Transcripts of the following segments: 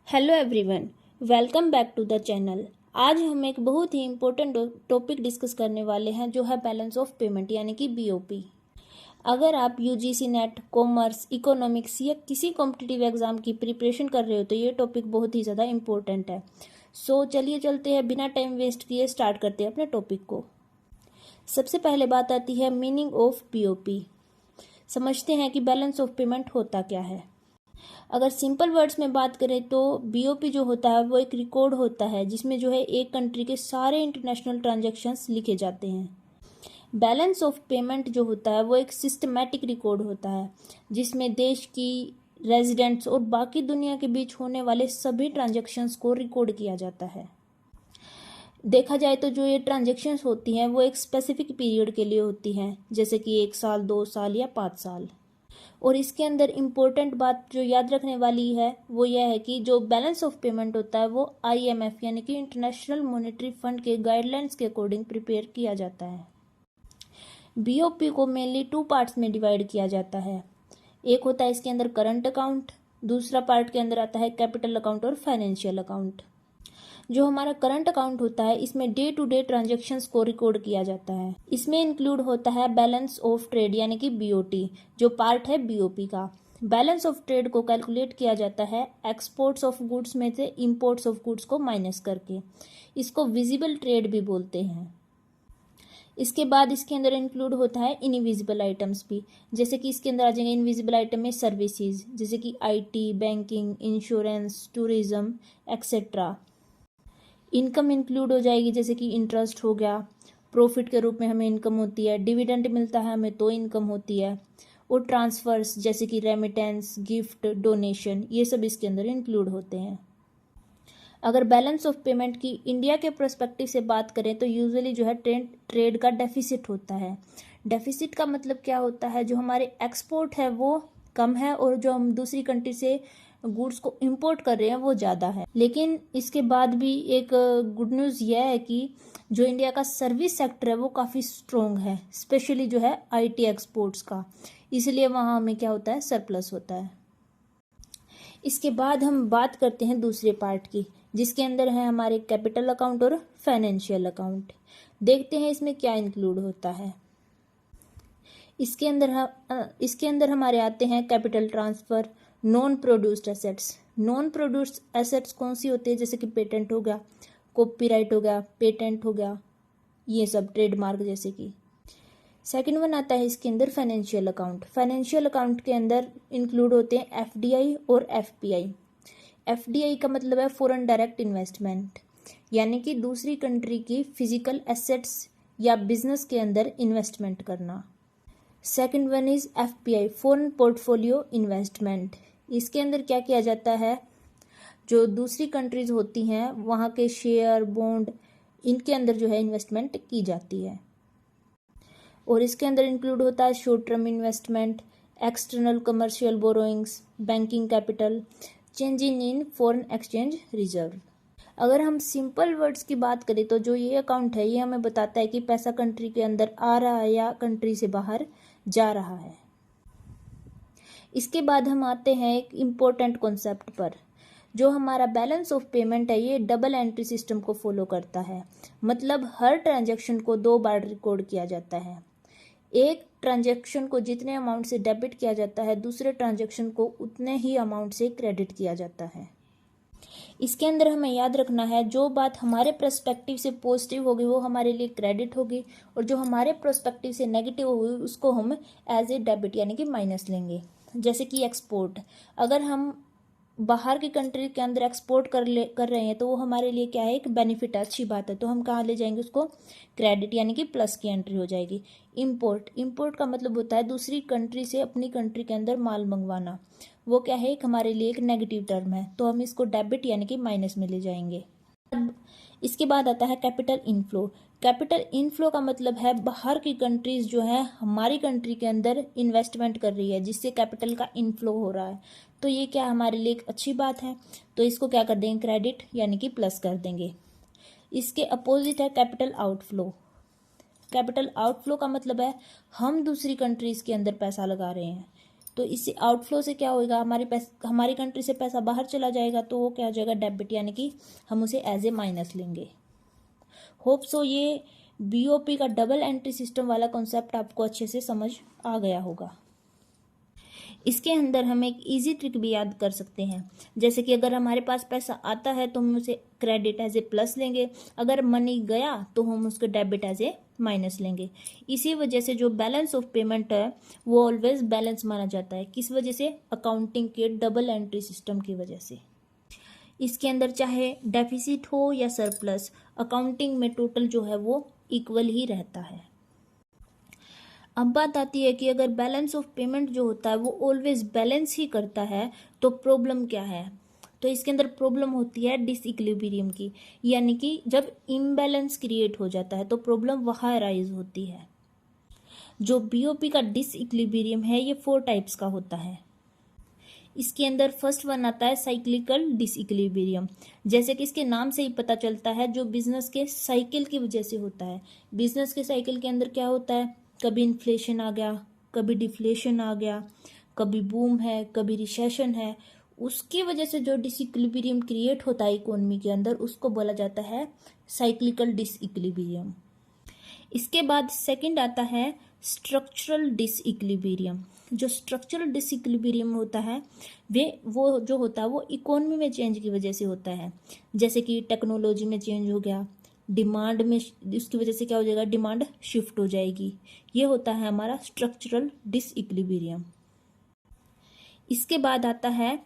Hello everyone, welcome back to the channel. आज हम एक बहुत ही इम्पोर्टेंट टॉपिक डिस्कस करने वाले हैं जो है बैलेंस ऑफ पेमेंट यानी कि बीओपी। अगर आप यूजीसी नेट, कॉमर्स, इकोनॉमिक्स या किसी कॉम्पिटिटिव एग्जाम की प्रिपरेशन कर रहे हो तो ये टॉपिक बहुत ही ज़्यादा इम्पोर्टेंट है। सो चलिए चलते हैं, बिना टाइम वेस्ट किए स्टार्ट करते हैं अपने टॉपिक को। सबसे पहले बात आती है मीनिंग ऑफ बीओपी। समझते हैं कि बैलेंस ऑफ पेमेंट होता क्या है। अगर सिंपल वर्ड्स में बात करें तो बीओपी जो होता है वो एक रिकॉर्ड होता है जिसमें जो है एक कंट्री के सारे इंटरनेशनल ट्रांजैक्शंस लिखे जाते हैं। बैलेंस ऑफ पेमेंट जो होता है वो एक सिस्टमैटिक रिकॉर्ड होता है जिसमें देश की रेजिडेंट्स और बाकी दुनिया के बीच होने वाले सभी ट्रांजैक्शंस को रिकॉर्ड किया जाता है। देखा जाए तो जो ये ट्रांजैक्शंस होती हैं वो एक स्पेसिफिक पीरियड के लिए होती हैं, जैसे कि 1 साल, 2 साल या 5 साल। और इसके अंदर इम्पोर्टेंट बात जो याद रखने वाली है वो यह है कि जो बैलेंस ऑफ पेमेंट होता है वो आईएमएफ यानी कि इंटरनेशनल मॉनेटरी फंड के गाइडलाइंस के अकॉर्डिंग प्रिपेयर किया जाता है। बीओपी को मेनली 2 पार्ट्स में डिवाइड किया जाता है। एक होता है इसके अंदर करंट अकाउंट, दूसरा पार्ट के अंदर आता है कैपिटल अकाउंट और फाइनेंशियल अकाउंट। जो हमारा करंट अकाउंट होता है इसमें डे टू डे ट्रांजैक्शंस को रिकॉर्ड किया जाता है। इसमें इंक्लूड होता है बैलेंस ऑफ ट्रेड यानी कि बीओटी, जो पार्ट है बीओपी का। बैलेंस ऑफ ट्रेड को कैलकुलेट किया जाता है एक्सपोर्ट्स ऑफ गुड्स में से इंपोर्ट्स ऑफ गुड्स को माइनस करके। इसको विजिबल ट्रेड भी बोलते हैं। इसके बाद इसके अंदर इंक्लूड होता है इनविजिबल आइटम्स भी, जैसे कि इसके अंदर आ जाएंगे इनविजिबल आइटम में सर्विसेज, जैसे कि IT, banking, insurance, tourism etcetera. Income include हो जाएगी, जैसे कि इंटरेस्ट हो गया, प्रॉफिट के रूप में हमें इनकम होती है, डिविडेंड मिलता है हमें तो इनकम होती है, और ट्रांसफर्स जैसे कि रेमिटेंस, गिफ्ट, डोनेशन, ये सब इसके अंदर इंक्लूड होते हैं। अगर बैलेंस ऑफ पेमेंट की इंडिया के पर्सपेक्टिव से बात करें तो यूजुअली जो है ट्रेड का डेफिसिट होता है। डेफिसिट का मतलब क्या होता है, जो हमारे एक्सपोर्ट है वो कम है और जो हम दूसरी कंट्री से गुड्स को इंपोर्ट कर रहे हैं वो ज़्यादा है। लेकिन इसके बाद भी एक गुड न्यूज़ यह है कि जो इंडिया का सर्विस सेक्टर है वो काफ़ी स्ट्रोंग है, स्पेशली जो है आईटी एक्सपोर्ट्स का, इसलिए वहाँ हमें क्या होता है, सरप्लस होता है। इसके बाद हम बात करते हैं दूसरे पार्ट की, जिसके अंदर है हमारे कैपिटल अकाउंट और फाइनेंशियल अकाउंट। देखते हैं इसमें क्या इंक्लूड होता है। इसके अंदर हमारे आते हैं capital transfer, non produced assets. Non produced assets कौन सी होती है, जैसे कि पेटेंट हो गया, कॉपीराइट हो गया, पेटेंट हो गया, ये सब ट्रेडमार्क जैसे कि। सेकंड वन आता है इसके अंदर फाइनेंशियल अकाउंट। फाइनेंशियल अकाउंट के अंदर इंक्लूड होते हैं एफडीआई और एफपीआई। एफडीआई का मतलब है फॉरेन डायरेक्ट इन्वेस्टमेंट, यानी कि दूसरी कंट्री की फिजिकल एसेट्स या बिजनेस के अंदर इन्वेस्टमेंट करना। Second one is FPI, foreign portfolio investment. इसके अंदर क्या किया जाता है, जो दूसरी कंट्रीज होती हैं वहाँ के शेयर, बॉन्ड, इनके अंदर जो है इन्वेस्टमेंट की जाती है। और इसके अंदर इंक्लूड होता है short term investment, external commercial borrowings, banking capital, changing in foreign exchange reserve. अगर हम सिंपल वर्ड्स की बात करें तो जो ये अकाउंट है ये हमें बताता है कि पैसा कंट्री के अंदर आ रहा है या कंट्री से बाहर जा रहा है। इसके बाद हम आते हैं एक इम्पोर्टेंट कॉन्सेप्ट पर। जो हमारा बैलेंस ऑफ पेमेंट है ये डबल एंट्री सिस्टम को फॉलो करता है, मतलब हर ट्रांजैक्शन को 2 बार रिकॉर्ड किया जाता है। एक ट्रांजैक्शन को जितने अमाउंट से डेबिट किया जाता है दूसरे ट्रांजैक्शन को उतने ही अमाउंट से क्रेडिट किया जाता है। इसके अंदर हमें याद रखना है, जो बात हमारे पर्सपेक्टिव से पॉजिटिव होगी वो हमारे लिए क्रेडिट होगी, और जो हमारे पर्सपेक्टिव से नेगेटिव होगी उसको हम एज ए डेबिट यानी कि माइनस लेंगे। जैसे कि एक्सपोर्ट, अगर हम बाहर की कंट्री के अंदर एक्सपोर्ट कर रहे हैं तो वो हमारे लिए क्या है, एक बेनिफिट है, अच्छी बात है, तो हम कहाँ ले जाएंगे उसको, क्रेडिट यानी कि प्लस की एंट्री हो जाएगी। इंपोर्ट का मतलब होता है दूसरी कंट्री से अपनी कंट्री के अंदर माल मंगवाना, वो क्या है, एक हमारे लिए एक नेगेटिव टर्म है, तो हम इसको डेबिट यानी कि माइनस में ले जाएंगे। इसके बाद आता है कैपिटल इनफ्लो। कैपिटल इनफ्लो का मतलब है बाहर की कंट्रीज जो है हमारी कंट्री के अंदर इन्वेस्टमेंट कर रही है जिससे कैपिटल का इनफ्लो हो रहा है, तो ये क्या हमारे लिए एक अच्छी बात है, तो इसको क्या कर देंगे, क्रेडिट यानी कि प्लस कर देंगे। इसके अपोजिट है कैपिटल आउटफ्लो। कैपिटल आउटफ्लो का मतलब है हम दूसरी कंट्रीज के अंदर पैसा लगा रहे हैं, तो इससे आउटफ्लो से क्या होगा, हमारी कंट्री से पैसा बाहर चला जाएगा, तो वो क्या हो जाएगा, डेबिट, यानी कि हम उसे एज ए माइनस लेंगे। होप सो ये बीओपी का डबल एंट्री सिस्टम वाला कॉन्सेप्ट आपको अच्छे से समझ आ गया होगा। इसके अंदर हम एक इजी ट्रिक भी याद कर सकते हैं, जैसे कि अगर हमारे पास पैसा आता है तो हम उसे क्रेडिट एज ए प्लस लेंगे, अगर मनी गया तो हम उसको डेबिट एज ए माइनस लेंगे। इसी वजह से जो बैलेंस ऑफ पेमेंट है वो ऑलवेज बैलेंस माना जाता है। किस वजह से, अकाउंटिंग के डबल एंट्री सिस्टम की वजह से। इसके अंदर चाहे डेफिसिट हो या सरप्लस, अकाउंटिंग में टोटल जो है वो इक्वल ही रहता है। अब बात आती है कि अगर बैलेंस ऑफ पेमेंट जो होता है वो ऑलवेज बैलेंस ही करता है तो प्रॉब्लम क्या है। तो इसके अंदर प्रॉब्लम होती है डिसइक्विलिब्रियम की, यानी कि जब इम्बैलेंस क्रिएट हो जाता है तो प्रॉब्लम वहाँ अराइज होती है। जो बीओपी का डिसइक्विलिब्रियम है ये 4 टाइप्स का होता है। इसके अंदर फर्स्ट वन आता है साइक्लिकल डिसइक्विलिब्रियम, जैसे कि इसके नाम से ही पता चलता है, जो बिजनेस के साइकिल की वजह से होता है। बिजनेस के साइकिल के अंदर क्या होता है, कभी इन्फ्लेशन आ गया, कभी डिफ्लेशन आ गया, कभी बूम है, कभी रिसेशन है, उसकी वजह से जो डिसइक्विलिब्रियम क्रिएट होता है इकोनॉमी के अंदर, उसको बोला जाता है साइक्लिकल डिसइक्विलिब्रियम। इसके बाद सेकंड आता है स्ट्रक्चरल डिसइक्विलिब्रियम। जो स्ट्रक्चरल डिसइक्विलिब्रियम होता है वो जो होता है वो इकोनॉमी में चेंज की वजह से होता है, जैसे कि टेक्नोलॉजी में चेंज हो गया, डिमांड में, इसकी वजह से क्या हो जाएगा, डिमांड शिफ्ट हो जाएगी। ये होता है हमारा स्ट्रक्चरल डिसइक्विलिब्रियम। इसके बाद आता है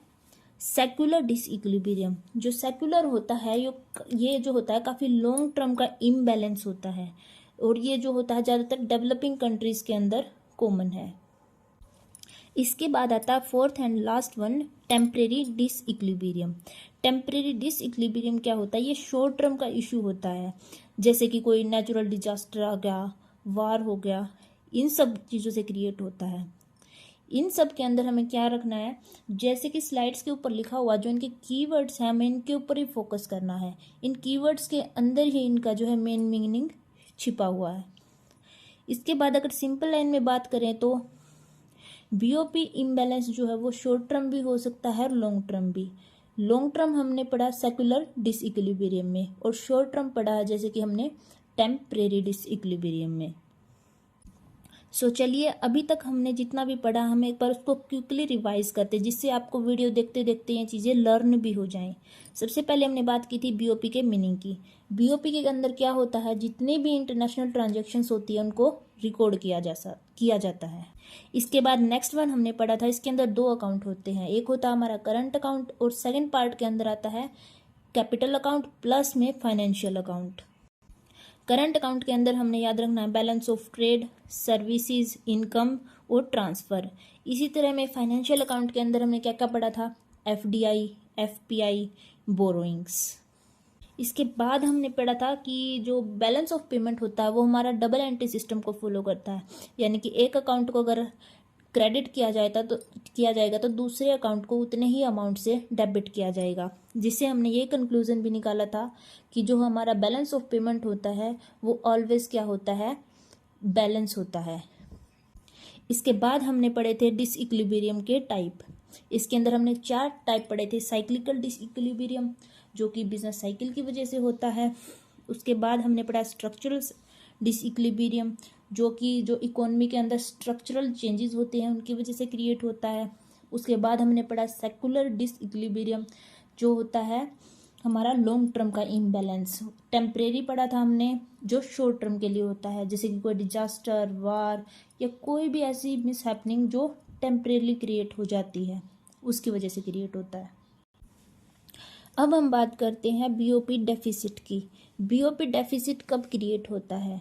सेक्युलर डिसइक्विलिब्रियम। जो सेक्युलर होता है ये जो होता है काफ़ी लॉन्ग टर्म का इम्बैलेंस होता है, और ये जो होता है ज़्यादातर डेवलपिंग कंट्रीज के अंदर कॉमन है। इसके बाद आता है fourth and last one, temporary disequilibrium. Temporary disequilibrium क्या होता है, ये शॉर्ट टर्म का इशू होता है, जैसे कि कोई नेचुरल डिजास्टर आ गया, वार हो गया, इन सब चीज़ों से क्रिएट होता है। इन सब के अंदर हमें क्या रखना है, जैसे कि स्लाइड्स के ऊपर लिखा हुआ जो इनके कीवर्ड्स हैं, हमें इनके ऊपर ही फोकस करना है। इन कीवर्ड्स के अंदर ही इनका जो है मेन मीनिंग छिपा हुआ है। इसके बाद अगर सिंपल लाइन में बात करें तो बीओपी इम्बैलेंस जो है वो शॉर्ट टर्म भी हो सकता है और लॉन्ग टर्म भी। लॉन्ग टर्म हमने पढ़ा सेक्युलर डिसइक्विलिब्रियम में, और शॉर्ट टर्म पढ़ा है जैसे कि हमने टेम्परेरी डिसइक्विलिब्रियम में। सो चलिए अभी तक हमने जितना भी पढ़ा हम एक बार उसको क्विकली रिवाइज करते, जिससे आपको वीडियो देखते देखते ये चीज़ें लर्न भी हो जाएं। सबसे पहले हमने बात की थी बीओपी के मीनिंग की। बीओपी के अंदर क्या होता है, जितनी भी इंटरनेशनल ट्रांजैक्शंस होती है उनको रिकॉर्ड किया जाता है। इसके बाद नेक्स्ट वन हमने पढ़ा था, इसके अंदर 2 अकाउंट होते हैं, एक होता है हमारा करंट अकाउंट, और सेकेंड पार्ट के अंदर आता है कैपिटल अकाउंट प्लस में फाइनेंशियल अकाउंट। करंट अकाउंट के अंदर हमने याद रखना है balance of trade, services, income और ट्रांसफ़र। इसी तरह में फाइनेंशियल अकाउंट के अंदर हमने क्या क्या पढ़ा था, एफडीआई, एफपीआई, बोरोइंग्स। इसके बाद हमने पढ़ा था कि जो बैलेंस ऑफ पेमेंट होता है वो हमारा डबल एंट्री सिस्टम को फॉलो करता है, यानी कि एक अकाउंट को अगर क्रेडिट किया जाएगा तो दूसरे अकाउंट को उतने ही अमाउंट से डेबिट किया जाएगा, जिससे हमने ये कंक्लूजन भी निकाला था कि जो हमारा बैलेंस ऑफ पेमेंट होता है वो ऑलवेज क्या होता है, बैलेंस होता है। इसके बाद हमने पढ़े थे डिसइक्विलिब्रियम के टाइप। इसके अंदर हमने 4 टाइप पढ़े थे। साइक्लिकल डिसइक्विलिब्रियम जो कि बिजनेस साइकिल की वजह से होता है। उसके बाद हमने पढ़ा स्ट्रक्चरल डिसइक्विलिब्रियम जो इकोनॉमी के अंदर स्ट्रक्चरल चेंजेस होते हैं उनकी वजह से क्रिएट होता है। उसके बाद हमने पढ़ा सेक्युलर डिसइक्विलिब्रियम जो होता है हमारा लॉन्ग टर्म का इम्बैलेंस। टेम्परेरी पढ़ा था हमने जो शॉर्ट टर्म के लिए होता है, जैसे कि कोई डिजास्टर, वार या कोई भी ऐसी मिसहैपनिंग जो टेम्परेरी क्रिएट हो जाती है उसकी वजह से क्रिएट होता है। अब हम बात करते हैं बीओपी डेफिसिट की। बीओपी डेफिसिट कब क्रिएट होता है?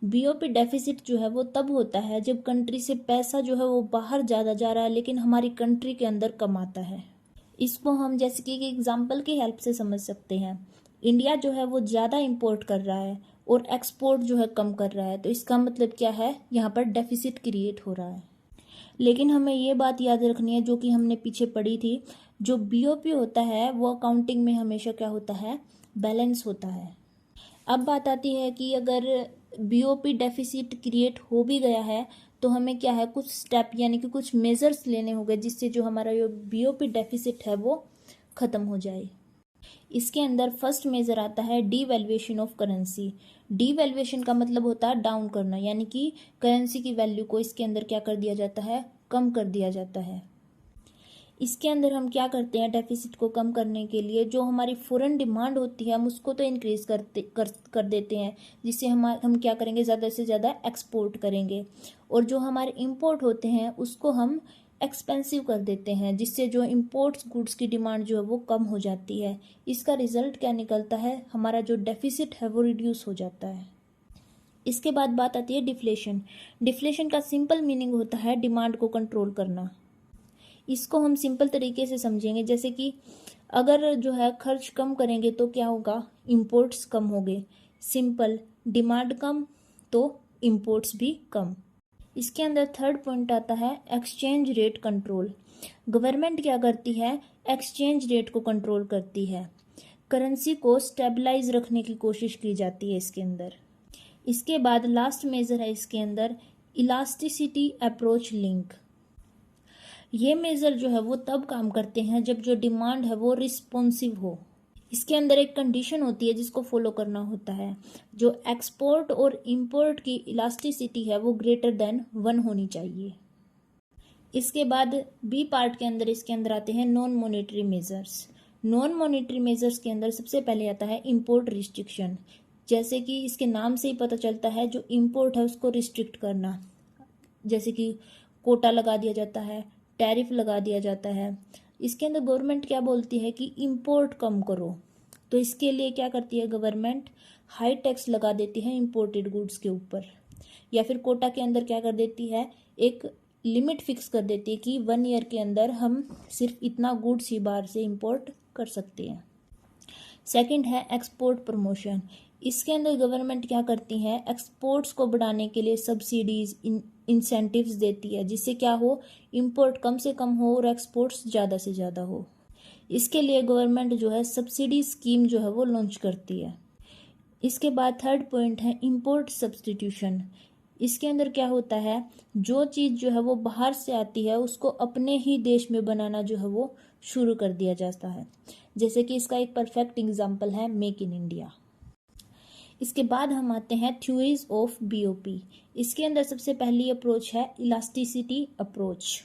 बीओपी डेफिसिट जो है वो तब होता है जब कंट्री से पैसा जो है वो बाहर ज़्यादा जा रहा है लेकिन हमारी कंट्री के अंदर कम आता है। इसको हम जैसे कि एक एग्जांपल की हेल्प से समझ सकते हैं। इंडिया जो है वो ज़्यादा इंपोर्ट कर रहा है और एक्सपोर्ट जो है कम कर रहा है, तो इसका मतलब क्या है, यहाँ पर डेफिसिट क्रिएट हो रहा है। लेकिन हमें ये बात याद रखनी है जो कि हमने पीछे पढ़ी थी, जो बीओपी होता है वो अकाउंटिंग में हमेशा क्या होता है, बैलेंस होता है। अब बात आती है कि अगर बीओपी डेफिसिट क्रिएट हो भी गया है तो तो हमें क्या है, कुछ स्टेप यानी कि कुछ मेजर्स लेने होंगे जिससे जो हमारा ये बीओपी डेफिसिट है वो खत्म हो जाए। इसके अंदर फर्स्ट मेजर आता है डीवैल्यूएशन ऑफ करेंसी। डीवैल्यूएशन का मतलब होता है डाउन करना, यानी कि करेंसी की वैल्यू को इसके अंदर क्या कर दिया जाता है, कम कर दिया जाता है। इसके अंदर हम क्या करते हैं, डेफिसिट को कम करने के लिए जो हमारी फॉरेन डिमांड होती है हम उसको तो इंक्रीज कर देते हैं, जिससे हम क्या करेंगे, ज़्यादा से ज़्यादा एक्सपोर्ट करेंगे, और जो हमारे इंपोर्ट होते हैं उसको हम एक्सपेंसिव कर देते हैं, जिससे जो इंपोर्ट्स गुड्स की डिमांड जो है वो कम हो जाती है। इसका रिजल्ट क्या निकलता है, हमारा जो डेफिसिट है वो रिड्यूस हो जाता है। इसके बाद बात आती है डिफ्लेशन। डिफ्लेशन का सिंपल मीनिंग होता है डिमांड को कंट्रोल करना। इसको हम सिंपल तरीके से समझेंगे, जैसे कि अगर जो है खर्च कम करेंगे तो क्या होगा, इंपोर्ट्स कम होंगे। सिंपल, डिमांड कम तो इंपोर्ट्स भी कम। इसके अंदर थर्ड पॉइंट आता है एक्सचेंज रेट कंट्रोल। गवर्नमेंट क्या करती है, एक्सचेंज रेट को कंट्रोल करती है, करेंसी को स्टेबलाइज रखने की कोशिश की जाती है इसके अंदर। इसके बाद लास्ट मेजर है इसके अंदर इलास्टिसिटी अप्रोच लिंक। ये मेजर जो है वो तब काम करते हैं जब जो डिमांड है वो रिस्पॉन्सिव हो। इसके अंदर एक कंडीशन होती है जिसको फॉलो करना होता है, जो एक्सपोर्ट और इंपोर्ट की इलास्टिसिटी है वो ग्रेटर देन 1 होनी चाहिए। इसके बाद बी पार्ट के अंदर इसके अंदर आते हैं non monetary measures. Non monetary measures के अंदर सबसे पहले आता है इंपोर्ट रिस्ट्रिक्शन। जैसे कि इसके नाम से ही पता चलता है, जो इंपोर्ट है उसको रिस्ट्रिक्ट करना, जैसे कि कोटा लगा दिया जाता है, टैरिफ लगा दिया जाता है। इसके अंदर गवर्नमेंट क्या बोलती है कि इंपोर्ट कम करो, तो इसके लिए क्या करती है गवर्नमेंट, हाई टैक्स लगा देती है इंपोर्टेड गुड्स के ऊपर, या फिर कोटा के अंदर क्या कर देती है, एक लिमिट फिक्स कर देती है कि 1 ईयर के अंदर हम सिर्फ इतना गुड्स ही बाहर से इंपोर्ट कर सकते हैं। सेकंड है एक्सपोर्ट प्रमोशन। इसके अंदर गवर्नमेंट क्या करती है, एक्सपोर्ट्स को बढ़ाने के लिए सब्सिडीज इंसेंटिव्स देती है, जिससे क्या हो, इंपोर्ट कम से कम हो और एक्सपोर्ट्स ज़्यादा से ज़्यादा हो। इसके लिए गवर्नमेंट जो है सब्सिडी स्कीम जो है वो लॉन्च करती है। इसके बाद थर्ड पॉइंट है इंपोर्ट सब्सटीट्यूशन। इसके अंदर क्या होता है, जो चीज़ जो है वो बाहर से आती है उसको अपने ही देश में बनाना जो है वो शुरू कर दिया जाता है। जैसे कि इसका एक परफेक्ट एग्जाम्पल है मेक इन इंडिया। इसके बाद हम आते हैं थ्योरीज ऑफ बीओपी। इसके अंदर सबसे पहली अप्रोच है इलास्टिसिटी अप्रोच।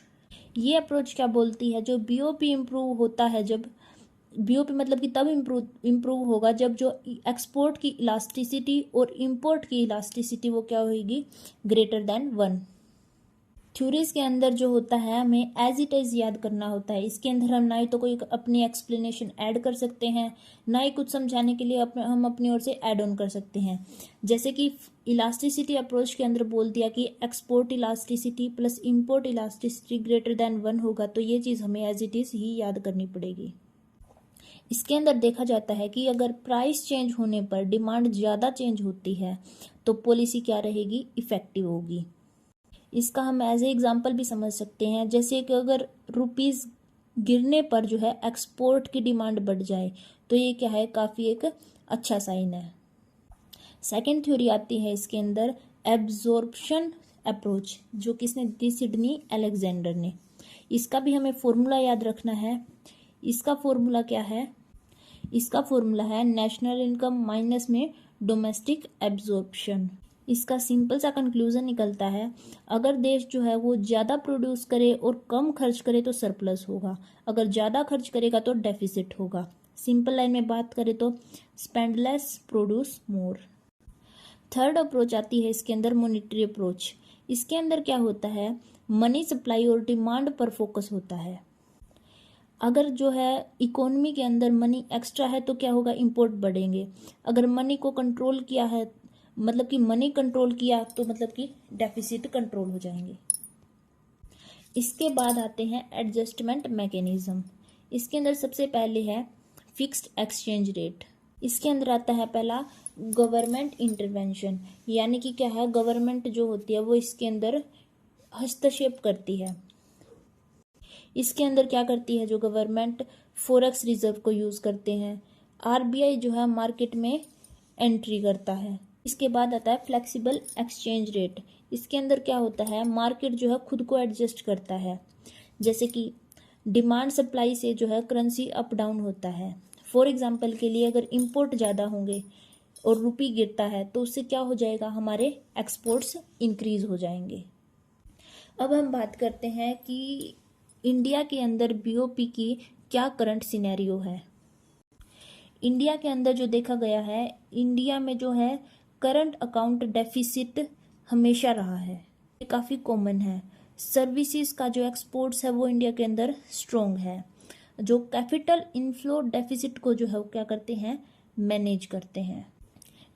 ये अप्रोच क्या बोलती है, जो बीओपी इम्प्रूव होता है, जब बीओपी मतलब कि तब इम्प्रूव होगा जब जो एक्सपोर्ट की इलास्टिसिटी और इंपोर्ट की इलास्टिसिटी वो क्या होगी, ग्रेटर देन 1। थ्योरीज के अंदर जो होता है हमें एज इट इज याद करना होता है। इसके अंदर हम ना ही तो कोई अपनी एक्सप्लेनेशन ऐड कर सकते हैं, ना ही कुछ समझाने के लिए हम अपनी ओर से ऐड ऑन कर सकते हैं। जैसे कि इलास्टिसिटी अप्रोच के अंदर बोल दिया कि export elasticity plus import elasticity greater than 1 होगा, तो ये चीज़ हमें एज इट इज ही याद करनी पड़ेगी। इसके अंदर देखा जाता है कि अगर प्राइस चेंज होने पर डिमांड ज़्यादा चेंज होती है तो पॉलिसी क्या रहेगी, इफेक्टिव होगी। इसका हम एज ए एग्जाम्पल भी समझ सकते हैं, जैसे कि अगर रुपीज़ गिरने पर जो है एक्सपोर्ट की डिमांड बढ़ जाए तो ये क्या है, काफ़ी एक अच्छा साइन है। सेकंड थ्योरी आती है इसके अंदर एब्जॉर्प्शन अप्रोच, जो किसने दी, सिडनी अलेक्जेंडर ने। इसका भी हमें फॉर्मूला याद रखना है। इसका फॉर्मूला क्या है, इसका फॉर्मूला है नेशनल इनकम माइनस में डोमेस्टिक एब्जॉर्प्शन। इसका सिंपल सा कंक्लूजन निकलता है, अगर देश जो है वो ज़्यादा प्रोड्यूस करे और कम खर्च करे तो सरप्लस होगा, अगर ज़्यादा खर्च करेगा तो डेफिसिट होगा। सिंपल लाइन में बात करें तो spend less produce more. Third approach आती है इसके अंदर मॉनेटरी अप्रोच। इसके अंदर क्या होता है, मनी सप्लाई और डिमांड पर फोकस होता है। अगर जो है इकोनॉमी के अंदर मनी एक्स्ट्रा है तो क्या होगा, इंपोर्ट बढ़ेंगे। अगर मनी को कंट्रोल किया है, मतलब कि मनी कंट्रोल किया, तो मतलब कि डेफिसिट कंट्रोल हो जाएंगे। इसके बाद आते हैं एडजस्टमेंट मैकेनिज्म। इसके अंदर सबसे पहले है फिक्स्ड एक्सचेंज रेट। इसके अंदर आता है पहला गवर्नमेंट इंटरवेंशन, यानी कि क्या है, गवर्नमेंट जो होती है वो इसके अंदर हस्तक्षेप करती है। इसके अंदर क्या करती है जो गवर्नमेंट, फॉरेक्स रिजर्व को यूज़ करते हैं। आरबीआई जो है मार्केट में एंट्री करता है, इसके बाद आता है फ्लेक्सिबल एक्सचेंज रेट। इसके अंदर क्या होता है, मार्केट जो है खुद को एडजस्ट करता है, जैसे कि डिमांड सप्लाई से जो है करेंसी अप डाउन होता है। फॉर एग्जांपल के लिए अगर इंपोर्ट ज़्यादा होंगे और रुपी गिरता है तो उससे क्या हो जाएगा, हमारे एक्सपोर्ट्स इंक्रीज हो जाएंगे। अब हम बात करते हैं कि इंडिया के अंदर बीओपी की क्या करंट सिनेरियो है। इंडिया के अंदर जो देखा गया है, इंडिया में जो है करंट अकाउंट डेफिसिट हमेशा रहा है, ये काफ़ी कॉमन है। सर्विसेज का जो एक्सपोर्ट्स है वो इंडिया के अंदर स्ट्रॉन्ग है। जो कैपिटल इनफ्लो डेफिसिट को जो है वो क्या करते हैं, मैनेज करते हैं।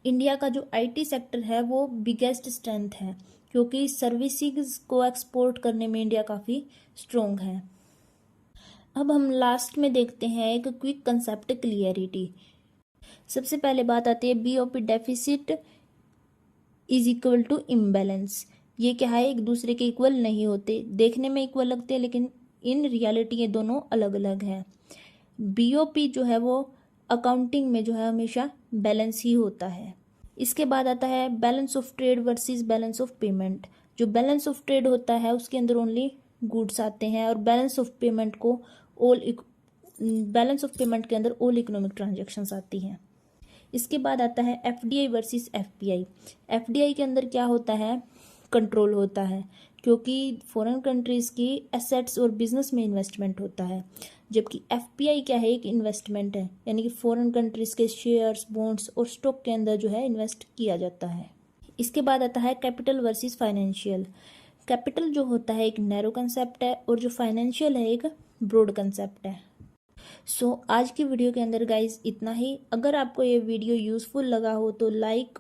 इंडिया का जो आईटी सेक्टर है वो बिगेस्ट स्ट्रेंथ है, क्योंकि सर्विसेज को एक्सपोर्ट करने में इंडिया काफ़ी स्ट्रॉन्ग है। अब हम लास्ट में देखते हैं एक क्विक कंसेप्ट क्लियरिटी। सबसे पहले बात आती है BOP deficit is equal to imbalance. ये क्या है, एक दूसरे के इक्वल नहीं होते, देखने में इक्वल लगते हैं लेकिन इन रियलिटी ये दोनों अलग अलग हैं। बीओपी जो है वो अकाउंटिंग में जो है हमेशा बैलेंस ही होता है। इसके बाद आता है balance of trade versus balance of payment. जो बैलेंस ऑफ ट्रेड होता है उसके अंदर ओनली गुड्स आते हैं, और बैलेंस ऑफ पेमेंट के अंदर ऑल इकोनॉमिक ट्रांजैक्शंस आती हैं। इसके बाद आता है एफडीआई वर्सेस एफपीआई। एफडीआई के अंदर क्या होता है, कंट्रोल होता है, क्योंकि फॉरेन कंट्रीज़ की एसेट्स और बिजनेस में इन्वेस्टमेंट होता है। जबकि एफपीआई क्या है, एक इन्वेस्टमेंट है, यानी कि फॉरेन कंट्रीज़ के शेयर्स, बॉन्ड्स और स्टॉक के अंदर जो है इन्वेस्ट किया जाता है। इसके बाद आता है कैपिटल वर्सेस फाइनेंशियल। कैपिटल जो होता है एक नैरो कंसेप्ट है, और जो फाइनेंशियल है एक ब्रॉड कंसेप्ट है। सो आज की वीडियो के अंदर गाइज इतना ही। अगर आपको ये वीडियो यूज़फुल लगा हो तो लाइक